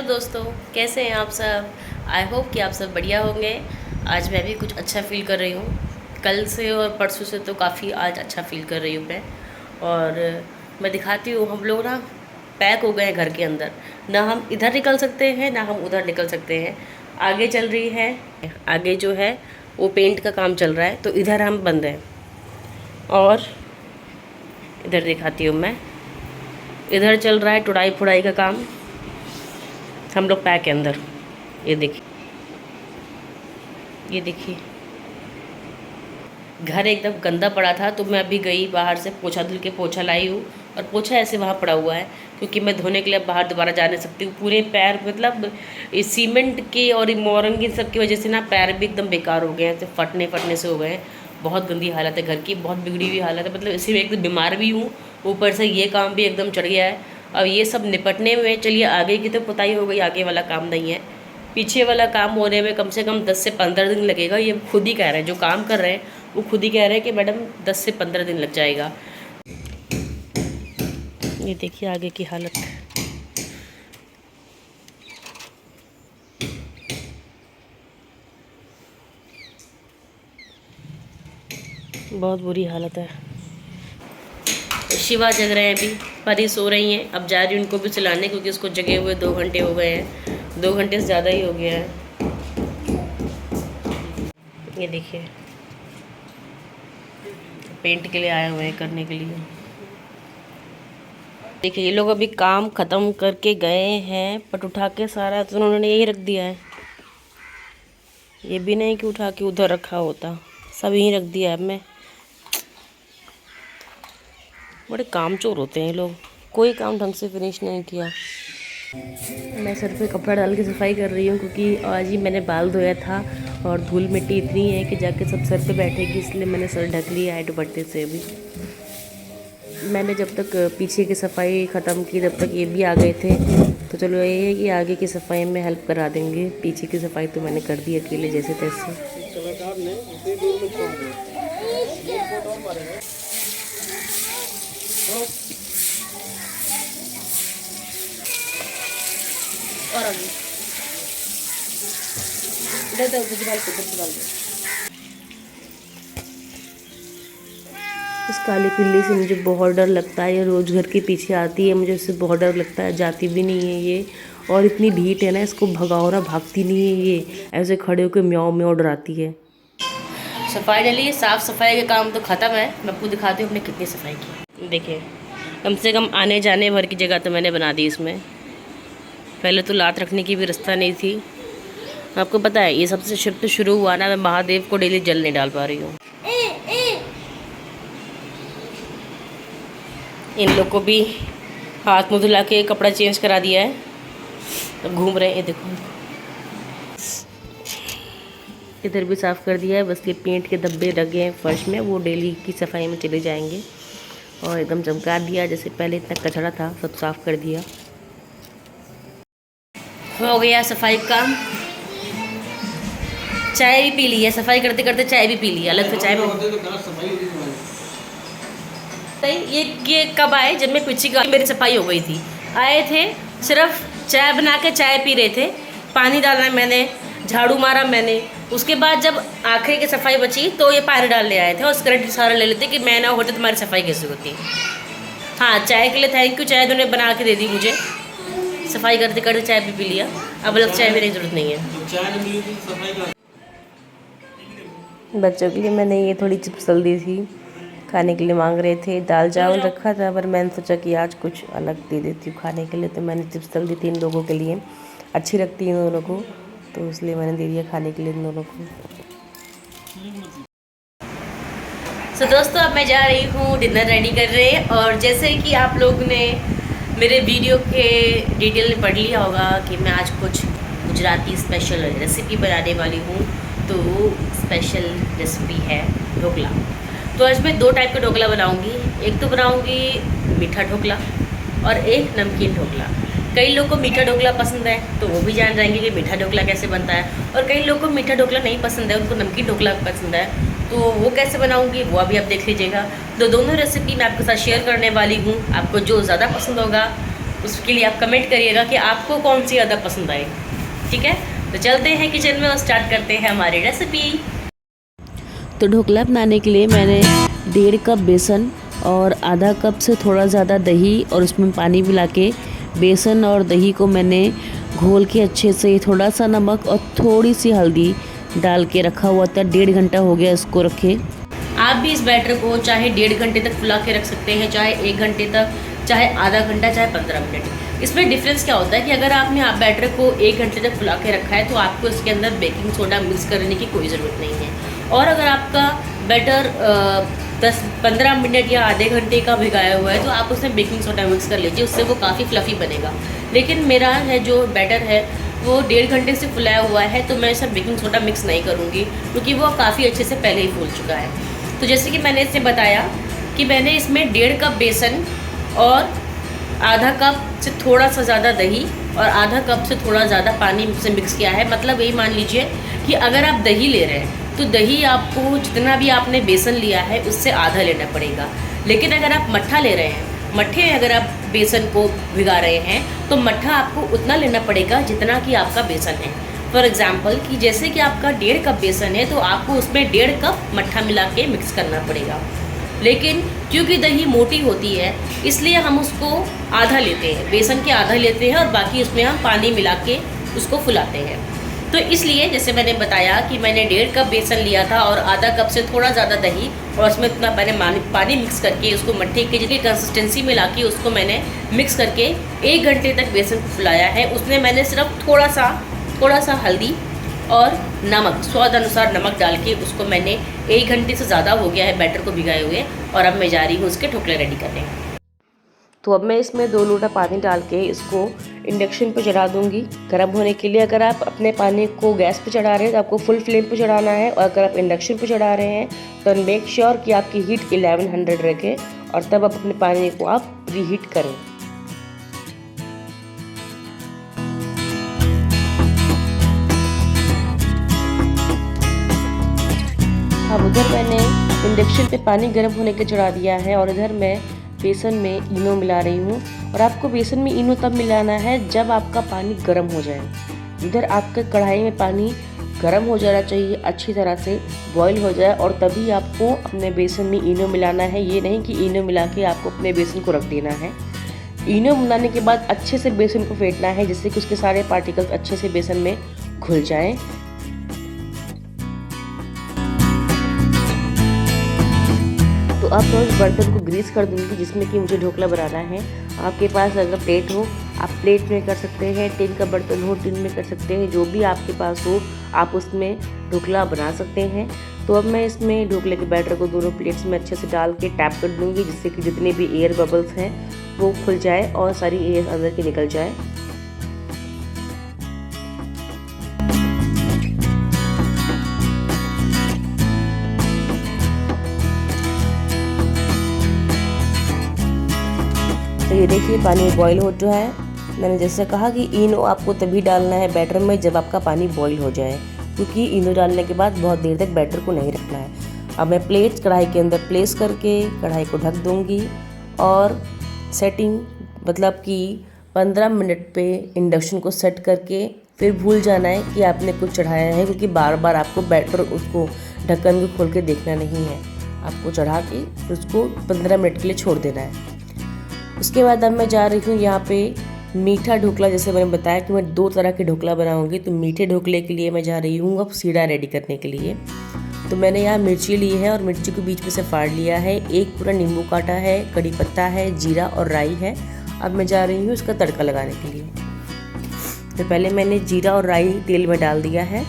दोस्तों, कैसे हैं आप सब। आई होप कि आप सब बढ़िया होंगे। आज मैं भी कुछ अच्छा फ़ील कर रही हूँ। कल से और परसों से तो काफ़ी आज अच्छा फ़ील कर रही हूँ मैं। और मैं दिखाती हूँ, हम लोग ना पैक हो गए हैं घर के अंदर। ना हम इधर निकल सकते हैं ना हम उधर निकल सकते हैं। आगे चल रही है, आगे जो है वो पेंट का काम चल रहा है, तो इधर हम बंद हैं। और इधर दिखाती हूँ मैं, इधर चल रहा है टुड़ाई फुड़ाई का काम। हम लोग पैक के अंदर। ये देखिए, ये देखिए, घर एकदम गंदा पड़ा था, तो मैं अभी गई बाहर से पोछा धुल के पोछा लाई हूँ। और पोछा ऐसे वहाँ पड़ा हुआ है, क्योंकि मैं धोने के लिए बाहर दोबारा जा नहीं सकती हूँ। पूरे पैर मतलब इस सीमेंट के और मोरंग की सब की वजह से ना पैर भी एकदम बेकार हो गए हैं, तो फटने फटने से हो गए हैं। बहुत गंदी हालत है घर की, बहुत बिगड़ी हुई हालत है। मतलब इसी में एकदम बीमार भी हूँ, ऊपर से ये काम भी एकदम चढ़ गया है। अब ये सब निपटने में, चलिए आगे की तो पुताई हो गई, आगे वाला काम नहीं है। पीछे वाला काम होने में कम से कम 10 से 15 दिन लगेगा। ये खुद ही कह रहे हैं, जो काम कर रहे हैं वो खुद ही कह रहे हैं कि मैडम 10 से 15 दिन लग जाएगा। ये देखिए आगे की हालत। बहुत बुरी हालत है। शिवा जग रहे हैं अभी, परी सो रही हैं। अब जा रही हूँ उनको भी सुलाने, क्योंकि उसको जगे हुए 2 घंटे हो गए हैं। 2 घंटे से ज़्यादा ही हो गया है। ये देखिए, पेंट के लिए आए हुए हैं, करने के लिए। देखिए ये लोग अभी काम ख़त्म करके गए हैं, पट उठा के सारा तो उन्होंने यही रख दिया है। ये भी नहीं कि उठा के उधर रखा होता, सब यहीं रख दिया है। अब मैं, बड़े कामचोर होते हैं ये लोग, कोई काम ढंग से फिनिश नहीं किया। मैं सर पे कपड़ा डाल के सफाई कर रही हूँ, क्योंकि आज ही मैंने बाल धोया था और धूल मिट्टी इतनी है कि जाके सब सर पे बैठेगी, इसलिए मैंने सर ढक लिया है दुपट्टे से। अभी मैंने जब तक पीछे की सफाई ख़त्म की, तब तक ये भी आ गए थे। तो चलो ये है कि आगे की सफाई में हेल्प करा देंगे। पीछे की सफाई तो मैंने कर दी अकेले जैसे तैसे। और आगे इस काली पिल्ली से मुझे बहुत डर लगता है। ये रोज़ घर के पीछे आती है, मुझे इससे बहुत डर लगता है। जाती भी नहीं है ये, और इतनी ढीठ है ना, इसको भगाओ ना, भागती नहीं है ये, ऐसे खड़े होकर म्याऊं म्याऊं डराती है। सो फाइनली साफ़ सफाई का काम तो ख़त्म है। मैं आपको दिखाती हूँ हमने कितनी सफाई की। देखिए, कम से कम आने जाने भर की जगह तो मैंने बना दी इसमें। पहले तो लात रखने की भी रास्ता नहीं थी। आपको पता है, ये सबसे शिफ्ट शुरू हुआ ना, मैं महादेव को डेली जल नहीं डाल पा रही हूँ। इन लोग को भी हाथ मुँह धुला के कपड़ा चेंज करा दिया है, अब घूम रहे हैं। देखो इधर भी साफ़ कर दिया है, बस ये पेंट के धब्बे लगे हैं फर्श में, वो डेली की सफाई में चले जाएंगे। और एकदम चमका दिया, जैसे पहले इतना कचरा था सब साफ़ कर दिया। हो गया सफाई का। चाय भी पी ली है, सफाई करते करते चाय भी पी ली है, अलग से चाय में। ये कब आए, जब मैं पीछे का मेरी सफाई हो गई थी। आए थे, सिर्फ चाय बना के चाय पी रहे थे, पानी डाला मैंने, झाड़ू मारा मैंने। उसके बाद जब आखिरी की सफाई बची तो ये पानी डालने आए थे, और क्रेडिट सारा ले लेते कि मैं ना होते तुम्हारी सफाई कैसे होती। हाँ, चाय के लिए थैंक यू, चाय उन्होंने बना के दे दी मुझे। सफाई करते करते चाय भी पी लिया, अब अलग चाय मेरी ज़रूरत नहीं है। बच्चों के लिए मैंने ये थोड़ी चिप्स तल दी थी, खाने के लिए मांग रहे थे। दाल चावल रखा था, पर मैंने सोचा कि आज कुछ अलग दे देती हूँ खाने के लिए, तो मैंने चिप्स तल दी थी इन लोगों के लिए। अच्छी लगती है इन दोनों को, तो इसलिए मैंने दे दिया खाने के लिए इन दोनों को। सो दोस्तों, अब मैं जा रही हूँ डिनर रेडी कर रहे हैं। और जैसे कि आप लोग ने मेरे वीडियो के डिटेल में पढ़ लिया होगा कि मैं आज कुछ गुजराती स्पेशल रेसिपी बनाने वाली हूँ। तो स्पेशल रेसिपी है ढोकला। तो आज मैं 2 टाइप का ढोकला बनाऊंगी। एक तो बनाऊंगी मीठा ढोकला और एक नमकीन ढोकला। कई लोगों को मीठा ढोकला पसंद है, तो वो भी जान जाएंगे कि मीठा ढोकला कैसे बनता है। और कई लोगों को मीठा ढोकला नहीं पसंद है, उनको नमकीन ढोकला पसंद है, तो वो कैसे बनाऊंगी वो अभी आप देख लीजिएगा। तो दोनों रेसिपी मैं आपके साथ शेयर करने वाली हूँ। आपको जो ज़्यादा पसंद होगा उसके लिए आप कमेंट करिएगा कि आपको कौन सी ज़्यादा पसंद आएगी। ठीक है, तो चलते हैं किचन में और स्टार्ट करते हैं हमारी रेसिपी। तो ढोकला बनाने के लिए मैंने 1.5 कप बेसन और आधा कप से थोड़ा ज़्यादा दही और उसमें पानी मिला के बेसन और दही को मैंने घोल के अच्छे से थोड़ा सा नमक और थोड़ी सी हल्दी डाल के रखा हुआ था। 1.5 घंटा हो गया इसको रखे। आप भी इस बैटर को चाहे 1.5 घंटे तक फुला के रख सकते हैं, चाहे 1 घंटे तक, चाहे आधा घंटा, चाहे 15 मिनट। इसमें डिफरेंस क्या होता है कि अगर आपने आप बैटर को 1 घंटे तक फुला के रखा है तो आपको इसके अंदर बेकिंग सोडा मिक्स करने की कोई ज़रूरत नहीं है। और अगर आपका बैटर 10-15 मिनट या आधे घंटे का भिगाया हुआ है तो आप उसमें बेकिंग सोडा मिक्स कर लीजिए, उससे वो काफ़ी फ्लफ़ी बनेगा। लेकिन मेरा है जो बैटर है वो 1.5 घंटे से फुलाया हुआ है, तो मैं इसमें बेकिंग सोडा मिक्स नहीं करूँगी क्योंकि वो काफ़ी अच्छे से पहले ही फूल चुका है। तो जैसे कि मैंने इससे बताया कि मैंने इसमें 1.5 कप बेसन और आधा कप से थोड़ा सा ज़्यादा दही और आधा कप से थोड़ा ज़्यादा पानी से मिक्स किया है। मतलब यही मान लीजिए कि अगर आप दही ले रहे हैं तो दही आपको जितना भी आपने बेसन लिया है उससे आधा लेना पड़ेगा। लेकिन अगर आप मट्ठा ले रहे हैं, मट्ठे में अगर आप बेसन को भिगा रहे हैं तो मट्ठा आपको उतना लेना पड़ेगा जितना कि आपका बेसन है। फॉर एग्ज़ाम्पल कि जैसे कि आपका 1.5 कप बेसन है तो आपको उसमें 1.5 कप मट्ठा मिला के मिक्स करना पड़ेगा। लेकिन क्योंकि दही मोटी होती है इसलिए हम उसको आधा लेते हैं, बेसन के आधा लेते हैं और बाकी उसमें हम पानी मिला के उसको फुलाते हैं। तो इसलिए जैसे मैंने बताया कि मैंने 1.5 कप बेसन लिया था और आधा कप से थोड़ा ज़्यादा दही और उसमें इतना मैंने पानी मिक्स करके उसको मट्ठे के जितनी कंसिस्टेंसी में ला के उसको मैंने मिक्स करके 1 घंटे तक बेसन को फुलाया है। उसमें मैंने सिर्फ थोड़ा सा हल्दी और नमक, स्वाद अनुसार नमक डाल के उसको मैंने 1 घंटे से ज़्यादा हो गया है बैटर को भिगाए हुए, और अब मैं जा रही हूँ उसके ढोकले रेडी करने। तो अब मैं इसमें 2 लोटा पानी डाल के इसको इंडक्शन पे चढ़ा दूंगी गर्म होने के लिए। अगर आप अपने पानी को गैस पे चढ़ा रहे हैं तो आपको फुल फ्लेम पे चढ़ाना है, और अगर आप इंडक्शन पे चढ़ा रहे हैं तो मेक श्योर कि आपकी हीट 1100 रखें और तब आप अपने पानी को आप प्रीहीट करें। अब उधर मैंने इंडक्शन पे पानी गर्म होने के चढ़ा दिया है और इधर मैं बेसन में इनो मिला रही हूँ। और आपको बेसन में इनो तब मिलाना है जब आपका पानी गर्म हो जाए। इधर आपके कढ़ाई में पानी गर्म हो जाना चाहिए, अच्छी तरह से बॉईल हो जाए, और तभी आपको अपने बेसन में इनो मिलाना है। ये नहीं कि इनो मिला के आपको अपने बेसन को रख देना है। इनो मिलाने के बाद अच्छे से बेसन को फेंटना है जिससे कि उसके सारे पार्टिकल्स अच्छे से बेसन में घुल जाएं। तो अब मैं उस बर्तन को ग्रीस कर दूंगी जिसमें कि मुझे ढोकला बनाना है। आपके पास अगर प्लेट हो आप प्लेट में कर सकते हैं, टिन का बर्तन हो टिन में कर सकते हैं, जो भी आपके पास हो आप उसमें ढोकला बना सकते हैं। तो अब मैं इसमें ढोकले के बैटर को दोनों प्लेट्स में अच्छे से डाल के टैप कर दूंगी जिससे कि जितने भी एयर बबल्स हैं वो खुल जाए और सारी एयर अंदर की निकल जाए। तो ये देखिए पानी बॉईल हो चुका है। मैंने जैसे कहा कि इनो आपको तभी डालना है बैटर में जब आपका पानी बॉईल हो जाए, क्योंकि इनो डालने के बाद बहुत देर तक बैटर को नहीं रखना है। अब मैं प्लेट कढ़ाई के अंदर प्लेस करके कढ़ाई को ढक दूंगी और सेटिंग मतलब कि 15 मिनट पे इंडक्शन को सेट करके फिर भूल जाना है कि आपने कुछ चढ़ाया है, क्योंकि बार बार आपको बैटर उसको ढक्कन को खोल के देखना नहीं है। आपको चढ़ा के उसको 15 मिनट के लिए छोड़ देना है। उसके बाद अब मैं जा रही हूँ यहाँ पे मीठा ढोकला। जैसे मैंने बताया कि मैं 2 तरह के ढोकला बनाऊंगी, तो मीठे ढोकले के लिए मैं जा रही हूँ अब सीढ़ा रेडी करने के लिए। तो मैंने यहाँ मिर्ची ली है और मिर्ची को बीच में से फाड़ लिया है, एक पूरा नींबू काटा है, कड़ी पत्ता है, जीरा और राई है। अब मैं जा रही हूँ इसका तड़का लगाने के लिए। तो पहले मैंने जीरा और राई तेल में डाल दिया है।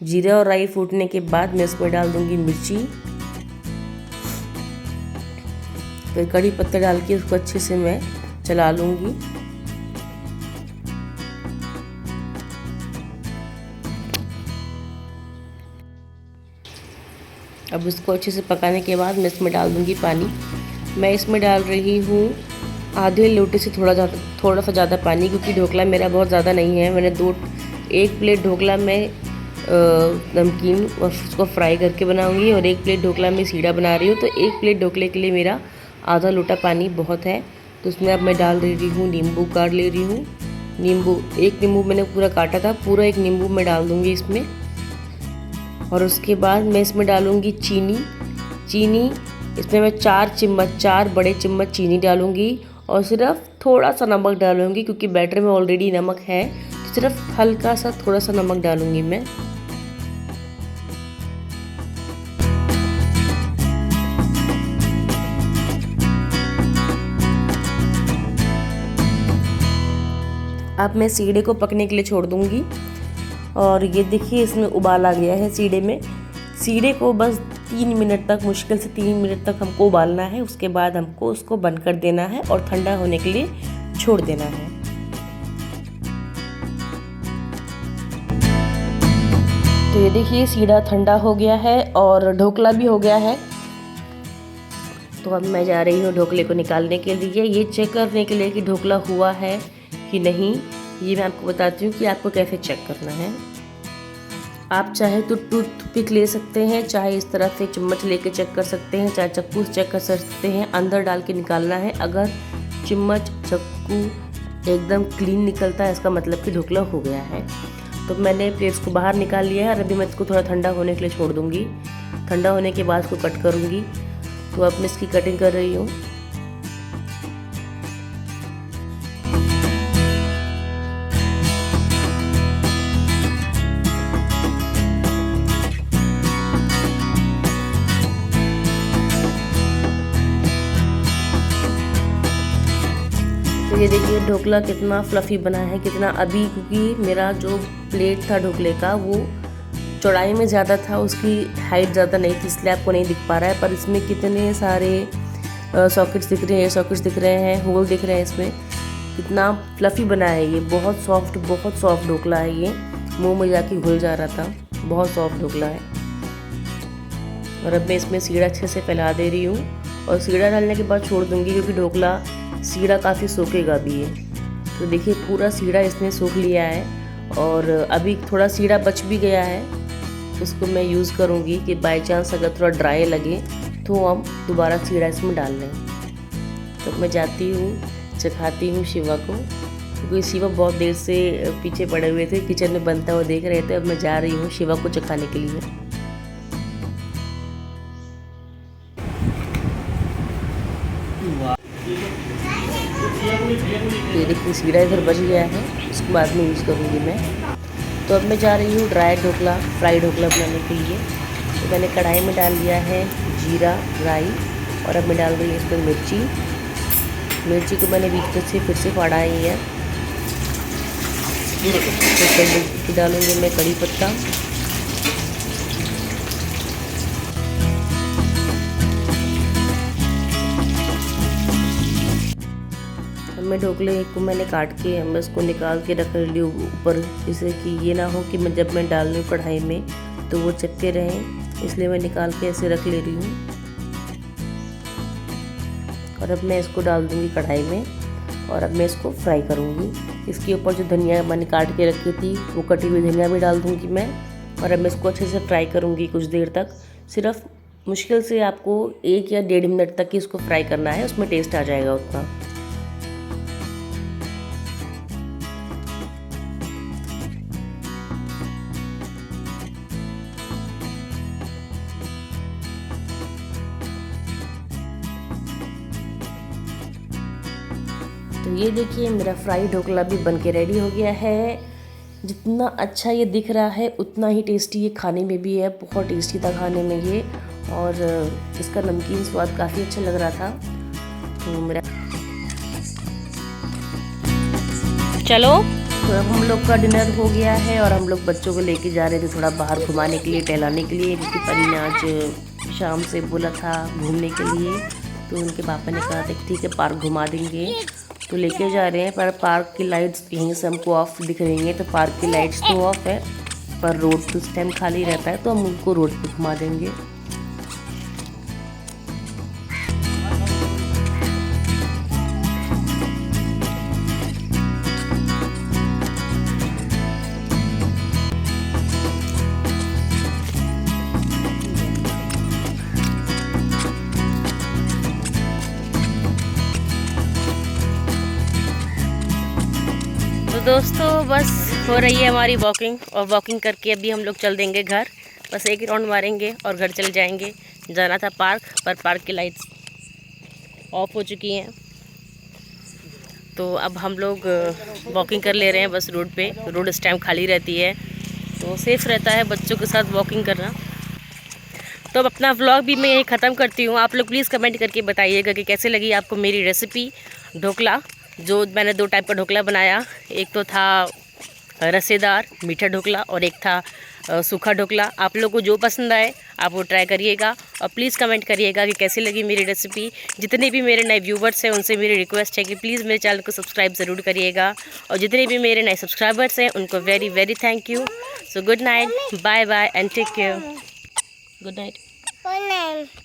जीरा और राई फूटने के बाद मैं इसमें डाल दूंगी मिर्ची, फिर कड़ी पत्ता डाल के उसको अच्छे से मैं चला लूँगी। अब इसको अच्छे से पकाने के बाद मैं इसमें डाल दूँगी पानी। मैं इसमें डाल रही हूँ आधे लोटे से थोड़ा सा ज़्यादा पानी, क्योंकि ढोकला मेरा बहुत ज़्यादा नहीं है। मैंने 1 प्लेट ढोकला में नमकीन और उसको फ्राई करके बनाऊँगी और 1 प्लेट ढोकला में सीढ़ा बना रही हूँ। तो 1 प्लेट ढोकले के लिए मेरा आधा लोटा पानी बहुत है। तो उसमें अब मैं डाल दे रही हूँ नींबू, काट ले रही हूँ नींबू। एक नींबू मैंने पूरा काटा था, पूरा एक नींबू मैं डाल दूँगी इसमें। और उसके बाद मैं इसमें डालूँगी चीनी। इसमें मैं 4 बड़े चम्मच चीनी डालूँगी और सिर्फ थोड़ा सा नमक डालूँगी, क्योंकि बैटर में ऑलरेडी नमक है, तो सिर्फ हल्का सा थोड़ा सा नमक डालूँगी मैं। अब मैं सीढ़े को पकने के लिए छोड़ दूँगी। और ये देखिए इसमें उबाल आ गया है सीढ़े में। सीढ़े को बस 3 मिनट तक, मुश्किल से 3 मिनट तक हमको उबालना है। उसके बाद हमको उसको बंद कर देना है और ठंडा होने के लिए छोड़ देना है। तो ये देखिए सीढ़ा ठंडा हो गया है और ढोकला भी हो गया है। तो अब मैं जा रही हूँ ढोकले को निकालने के लिए। ये चेक करने के लिए कि ढोकला हुआ है कि नहीं, ये मैं आपको बताती हूँ कि आपको कैसे चेक करना है। आप चाहे तो टूथपिक ले सकते हैं, चाहे इस तरह से चम्मच लेके चेक कर सकते हैं, चाहे चाकू से चेक कर सकते हैं। अंदर डाल के निकालना है। अगर चम्मच चाकू एकदम क्लीन निकलता है, इसका मतलब कि ढोकला हो गया है। तो मैंने प्लेट्स को बाहर निकाल लिया है और अभी मैं इसको थोड़ा ठंडा होने के लिए छोड़ दूँगी। ठंडा होने के बाद इसको कट करूँगी। तो अब मैं इसकी कटिंग कर रही हूँ। तो ये देखिए ढोकला कितना फ्लफ़ी बना है, कितना अभी, क्योंकि मेरा जो प्लेट था ढोकले का वो चौड़ाई में ज़्यादा था, उसकी हाइट ज़्यादा नहीं थी, इसलिए आपको नहीं दिख पा रहा है। पर इसमें कितने सारे सॉकेट्स दिख रहे हैं, होल दिख रहे हैं इसमें। कितना फ्लफ़ी बना है ये, बहुत सॉफ्ट ढोकला है ये। मुंह में जाके घुल जा रहा था, बहुत सॉफ्ट ढोकला है। और अब मैं इसमें सीढ़ा अच्छे से फैला दे रही हूँ और सीढ़ा डालने के बाद छोड़ दूँगी, क्योंकि ढोकला सीढ़ा काफ़ी सोखेगा भी है। तो देखिए पूरा सीढ़ा इसने सोख लिया है और अभी थोड़ा सीढ़ा बच भी गया है, उसको मैं यूज़ करूँगी कि बाय चांस अगर थोड़ा ड्राई लगे तो हम दोबारा सीढ़ा इसमें डाल लें। तो मैं जाती हूँ, चखाती हूँ शिवा को, क्योंकि शिवा बहुत देर से पीछे पड़े हुए थे, किचन में बनता हुआ देख रहे थे। अब मैं जा रही हूँ शिवा को चखाने के लिए। ये देखिए सीढ़ा इधर बच गया है, इसको बाद में यूज़ करूँगी मैं। तो अब मैं जा रही हूँ फ्राई ढोकला बनाने के लिए। तो मैंने कढ़ाई में डाल दिया है जीरा, राई, और अब मैं डाल रही हूँ इसमें मिर्ची को मैंने बीच से फिर से फाड़ा ही है। तो डालूँगी मैं कड़ी पत्ता, मैं ढोकले को मैंने काट के मैं इसको निकाल के रख ली ऊपर, जिससे कि ये ना हो कि जब मैं डाल लूँ कढ़ाई में तो वो चिपके रहें, इसलिए मैं निकाल के ऐसे रख ले रही हूँ। और अब मैं इसको डाल दूँगी कढ़ाई में और अब मैं इसको फ्राई करूँगी। इसके ऊपर जो धनिया मैंने काट के रखी थी वो कटी हुई धनिया भी डाल दूँगी मैं। और अब मैं इसको अच्छे से फ्राई करूँगी कुछ देर तक। सिर्फ मुश्किल से आपको 1 या 1.5 मिनट तक ही इसको फ्राई करना है, उसमें टेस्ट आ जाएगा उतना। तो ये देखिए मेरा फ्राई ढोकला भी बन के रेडी हो गया है। जितना अच्छा ये दिख रहा है उतना ही टेस्टी ये खाने में भी है। बहुत टेस्टी था खाने में ये, और इसका नमकीन स्वाद काफ़ी अच्छा लग रहा था। तो मेरा चलो तो अब हम लोग का डिनर हो गया है और हम लोग बच्चों को लेके जा रहे थे थोड़ा बाहर घुमाने के लिए, टहलाने के लिए, क्योंकि परी ने आज शाम से बोला था घूमने के लिए। तो उनके पापा ने कहा था कि ठीक है पार्क घुमा देंगे, तो लेके जा रहे हैं। पर पार्क की लाइट्स यहीं से हमको ऑफ दिख रही हैं, तो पार्क की लाइट्स तो ऑफ है पर रोड तो इस टाइम खाली रहता है, तो हम उनको रोड पे घुमा देंगे। दोस्तों बस हो रही है हमारी वॉकिंग, और वॉकिंग करके अभी हम लोग चल देंगे घर। बस एक राउंड मारेंगे और घर चले जाएंगे। जाना था पार्क, पर पार्क की लाइट्स ऑफ हो चुकी हैं, तो अब हम लोग वॉकिंग कर ले रहे हैं बस रोड पे। रोड इस टाइम खाली रहती है तो सेफ़ रहता है बच्चों के साथ वॉकिंग करना। तो अब अपना व्लॉग भी मैं यही ख़त्म करती हूँ। आप लोग प्लीज़ कमेंट करके बताइएगा कि कैसे लगी आपको मेरी रेसिपी ढोकला। जो मैंने 2 टाइप का ढोकला बनाया, एक तो था रसेदार मीठा ढोकला और एक था सूखा ढोकला। आप लोग को जो पसंद आए आप वो ट्राई करिएगा, और प्लीज़ कमेंट करिएगा कि कैसी लगी मेरी रेसिपी। जितने भी मेरे नए व्यूवर्स हैं उनसे मेरी रिक्वेस्ट है कि प्लीज़ मेरे चैनल को सब्सक्राइब ज़रूर करिएगा, और जितने भी मेरे नए सब्सक्राइबर्स हैं उनको very very thank you. So good night, bye bye and take care. Good night.